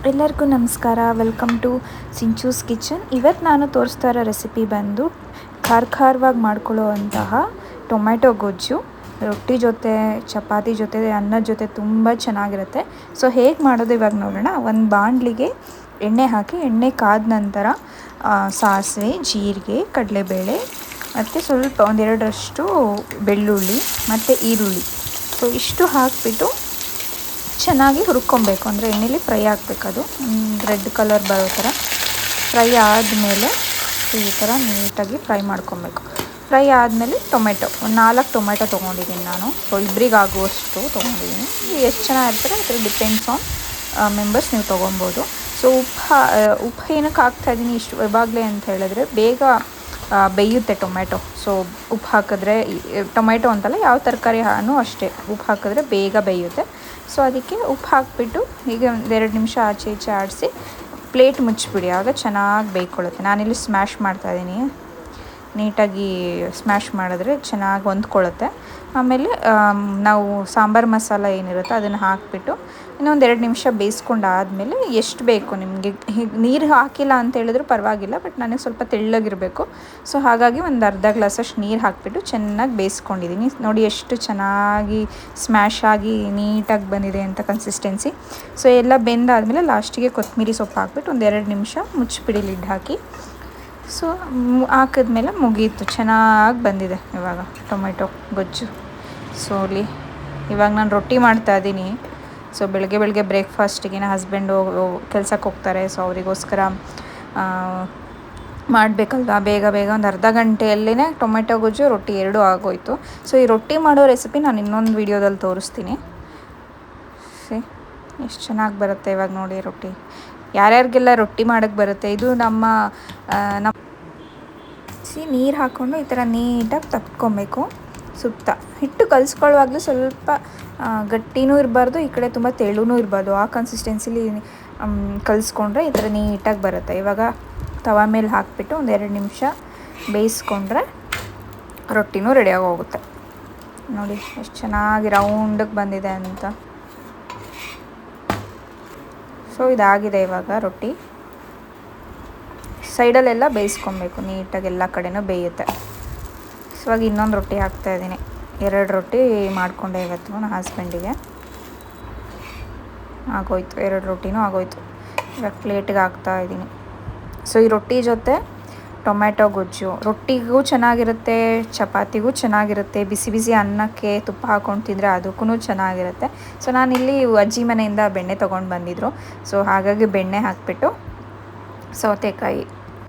ಎಲ್ಲರಿಗೂ ನಮಸ್ಕಾರ. Welcome to Sinchu's kitchen. ಇವತ್ತು ನಾನು ತೋರಿಸ್ತಾ ಇರೋ ರೆಸಿಪಿ ಬಂದು ಖಾರವಾಗಿ ಮಾಡ್ಕೊಳ್ಳೋ ಅಂತಹ ಟೊಮೆಟೊ ಗೊಜ್ಜು. ರೊಟ್ಟಿ ಜೊತೆ, ಚಪಾತಿ ಜೊತೆ, ಅನ್ನದ ಜೊತೆ ತುಂಬ ಚೆನ್ನಾಗಿರುತ್ತೆ. ಸೊ ಹೇಗೆ ಮಾಡೋದು ಇವಾಗ ನೋಡೋಣ. ಒಂದು ಬಾಣಲಿಗೆ ಎಣ್ಣೆ ಹಾಕಿ, ಎಣ್ಣೆ ಕಾದ ನಂತರ ಸಾಸಿವೆ, ಜೀರಿಗೆ, ಕಡಲೆಬೇಳೆ ಮತ್ತು ಸ್ವಲ್ಪ ಒಂದೆರಡರಷ್ಟು ಬೆಳ್ಳುಳ್ಳಿ ಮತ್ತು ಈರುಳ್ಳಿ, ಸೊ ಇಷ್ಟು ಹಾಕಿಬಿಟ್ಟು ಚೆನ್ನಾಗಿ ಹುರ್ಕೊಬೇಕು. ಅಂದರೆ ಎಣ್ಣೆಲಿ ಫ್ರೈ ಆಗಬೇಕು. ಅದು ರೆಡ್ ಕಲರ್ ಬರೋ ಥರ ಫ್ರೈ ಆದಮೇಲೆ ಈ ಥರ ನೀಟಾಗಿ ಫ್ರೈ ಮಾಡ್ಕೊಬೇಕು. ಫ್ರೈ ಆದಮೇಲೆ ಟೊಮೆಟೊ, ಒಂದು 4 ಟೊಮೆಟೊ ತೊಗೊಂಡಿದ್ದೀನಿ ನಾನು. ಸೊ ಇಬ್ಬರಿಗೆ ಆಗುವಷ್ಟು ತೊಗೊಂಡಿದ್ದೀನಿ. ಎಷ್ಟು ಜನ ಇರ್ತಾರೆ ಅದ್ರ ಡಿಪೆಂಡ್ಸ್ ಆನ್ ಮೆಂಬರ್ಸ್ ನೀವು ತೊಗೊಬೋದು. ಸೊ ಉಪ್ಪು ಏನಕ್ಕೆ ಹಾಕ್ತಾಯಿದ್ದೀನಿ ಇಷ್ಟು ಇವಾಗಲೇ ಅಂತ ಹೇಳಿದ್ರೆ, ಬೇಗ ಬೇಯುತ್ತೆ ಟೊಮೆಟೊ. ಸೊ ಉಪ್ಪು ಹಾಕಿದ್ರೆ, ಟೊಮೆಟೊ ಅಂತಲ್ಲ ಯಾವ ತರಕಾರಿ ಅಷ್ಟೇ, ಉಪ್ಪು ಹಾಕಿದ್ರೆ ಬೇಗ ಬೇಯುತ್ತೆ. ಸೊ ಅದಕ್ಕೆ ಉಪ್ಪು ಹಾಕಿಬಿಟ್ಟು ಹೀಗೆ 2 ನಿಮಿಷ ಆಚೆ ಈಚೆ ಆಡಿಸಿ ಪ್ಲೇಟ್ ಮುಚ್ಚಿಬಿಡಿ. ಆಗ ಚೆನ್ನಾಗಿ ಬೇಯ್ಕೊಳ್ಳುತ್ತೆ. ನಾನಿಲ್ಲಿ ಸ್ಮ್ಯಾಶ್ ಮಾಡ್ತಾಯಿದ್ದೀನಿ. ನೀಟಾಗಿ ಸ್ಮ್ಯಾಶ್ ಮಾಡಿದ್ರೆ ಚೆನ್ನಾಗಿ ಹೊಂದ್ಕೊಳ್ಳುತ್ತೆ. ಆಮೇಲೆ ನಾವು ಸಾಂಬಾರು ಮಸಾಲ ಏನಿರುತ್ತೋ ಅದನ್ನು ಹಾಕಿಬಿಟ್ಟು ಇನ್ನೊಂದು 2 ನಿಮಿಷ ಬೇಯಿಸ್ಕೊಂಡಾದಮೇಲೆ ಎಷ್ಟು ಬೇಕು ನಿಮಗೆ, ಹೀಗೆ ನೀರು ಹಾಕಿಲ್ಲ ಅಂತ ಹೇಳಿದ್ರು ಪರವಾಗಿಲ್ಲ, ಬಟ್ ನನಗೆ ಸ್ವಲ್ಪ ತೆಳ್ಳಗಿರಬೇಕು. ಸೊ ಹಾಗಾಗಿ ಒಂದು ಅರ್ಧ ಗ್ಲಾಸಷ್ಟು ನೀರು ಹಾಕಿಬಿಟ್ಟು ಚೆನ್ನಾಗಿ ಬೇಯಿಸ್ಕೊಂಡಿದ್ದೀನಿ. ನೋಡಿ ಎಷ್ಟು ಚೆನ್ನಾಗಿ ಸ್ಮ್ಯಾಶ್ ಆಗಿ ನೀಟಾಗಿ ಬಂದಿದೆ ಅಂತ ಕನ್ಸಿಸ್ಟೆನ್ಸಿ. ಸೊ ಎಲ್ಲ ಬೆಂದಾದಮೇಲೆ ಲಾಸ್ಟಿಗೆ ಕೊತ್ತಂಬರಿ ಸೊಪ್ಪು ಹಾಕ್ಬಿಟ್ಟು ಒಂದು 2 ನಿಮಿಷ ಮುಚ್ಚಿಬಿಡಿ ಲಿಡ್ ಹಾಕಿ. ಸೊ ಹಾಕಿದ್ಮೇಲೆ ಮುಗೀತು. ಚೆನ್ನಾಗಿ ಬಂದಿದೆ ಇವಾಗ ಟೊಮೆಟೊ ಗೊಜ್ಜು. ಸೊ ಅಲ್ಲಿ ಇವಾಗ ನಾನು ರೊಟ್ಟಿ ಮಾಡ್ತಾಯಿದ್ದೀನಿ. ಸೊ ಬೆಳಗ್ಗೆ ಬ್ರೇಕ್ಫಾಸ್ಟಿಗೆ ಹಸ್ಬೆಂಡು ಕೆಲ್ಸಕ್ಕೆ ಹೋಗ್ತಾರೆ. ಸೊ ಅವರಿಗೋಸ್ಕರ ಮಾಡಬೇಕಲ್ವ ಬೇಗ ಒಂದು ಅರ್ಧ ಗಂಟೆಯಲ್ಲೇ ಟೊಮೆಟೊ ಗೊಜ್ಜು, ರೊಟ್ಟಿ 2 ಆಗೋಯಿತು. ಸೊ ಈ ರೊಟ್ಟಿ ಮಾಡೋ ರೆಸಿಪಿ ನಾನು ಇನ್ನೊಂದು ವೀಡಿಯೋದಲ್ಲಿ ತೋರಿಸ್ತೀನಿ. ಎಷ್ಟು ಚೆನ್ನಾಗಿ ಬರುತ್ತೆ ಇವಾಗ ನೋಡಿ ರೊಟ್ಟಿ. ಯಾರ್ಯಾರಿಗೆಲ್ಲ ರೊಟ್ಟಿ ಮಾಡೋಕ್ಕೆ ಬರುತ್ತೆ, ಇದು ನಮ್ಮ ನೀರು ಹಾಕ್ಕೊಂಡು ಈ ಥರ ನೀಟಾಗಿ ತಟ್ಕೊಬೇಕು. ಸುತ್ತ ಹಿಟ್ಟು ಕಲಿಸ್ಕೊಳ್ಳುವಾಗಲೂ ಸ್ವಲ್ಪ ಗಟ್ಟಿನೂ ಇರಬಾರ್ದು, ಈ ಕಡೆ ತುಂಬ ತೆಳುನೂ ಇರಬಾರ್ದು. ಆ ಕನ್ಸಿಸ್ಟೆನ್ಸಿಲಿ ಕಲಿಸ್ಕೊಂಡ್ರೆ ಈ ಥರ ನೀಟಾಗಿ ಬರುತ್ತೆ. ಇವಾಗ ತವ ಮೇಲೆ ಹಾಕಿಬಿಟ್ಟು ಒಂದು 2 ನಿಮಿಷ ಬೇಯಿಸ್ಕೊಂಡ್ರೆ ರೊಟ್ಟಿನೂ ರೆಡಿಯಾಗಿ ಹೋಗುತ್ತೆ. ನೋಡಿ ಎಷ್ಟು ಚೆನ್ನಾಗಿ ರೌಂಡಗೆ ಬಂದಿದೆ ಅಂತ. ಸೊ ಇದಾಗಿದೆ ಇವಾಗ ರೊಟ್ಟಿ. ಸೈಡಲ್ಲೆಲ್ಲ ಬೇಯಿಸ್ಕೊಬೇಕು ನೀಟಾಗಿ, ಎಲ್ಲ ಕಡೆನೂ ಬೇಯುತ್ತೆ. ಸೊ ಇವಾಗ ಇನ್ನೊಂದು ರೊಟ್ಟಿ ಹಾಕ್ತಾಯಿದ್ದೀನಿ. 2 ರೊಟ್ಟಿ ಮಾಡಿಕೊಂಡೆ ಇವತ್ತು ನನ್ನ ಹಸ್ಬೆಂಡಿಗೆ. ಆಗೋಯ್ತು, 2 ರೊಟ್ಟಿನೂ ಆಗೋಯ್ತು. ಇವಾಗ ಪ್ಲೇಟಿಗೆ ಹಾಕ್ತಾಯಿದ್ದೀನಿ. ಸೊ ಈ ರೊಟ್ಟಿ ಜೊತೆ ಟೊಮೆಟೊ ಗೊಜ್ಜು ರೊಟ್ಟಿಗೂ ಚೆನ್ನಾಗಿರುತ್ತೆ, ಚಪಾತಿಗೂ ಚೆನ್ನಾಗಿರುತ್ತೆ, ಬಿಸಿ ಅನ್ನಕ್ಕೆ ತುಪ್ಪ ಹಾಕ್ಕೊಂಡು ತಿಂದರೆ ಅದಕ್ಕೂ ಚೆನ್ನಾಗಿರುತ್ತೆ. ಸೊ ನಾನಿಲ್ಲಿ ಅಜ್ಜಿ ಮನೆಯಿಂದ ಬೆಣ್ಣೆ ತೊಗೊಂಡು ಬಂದಿದ್ದರು. ಸೊ ಹಾಗಾಗಿ ಬೆಣ್ಣೆ ಹಾಕಿಬಿಟ್ಟು ಸೌತೆಕಾಯಿ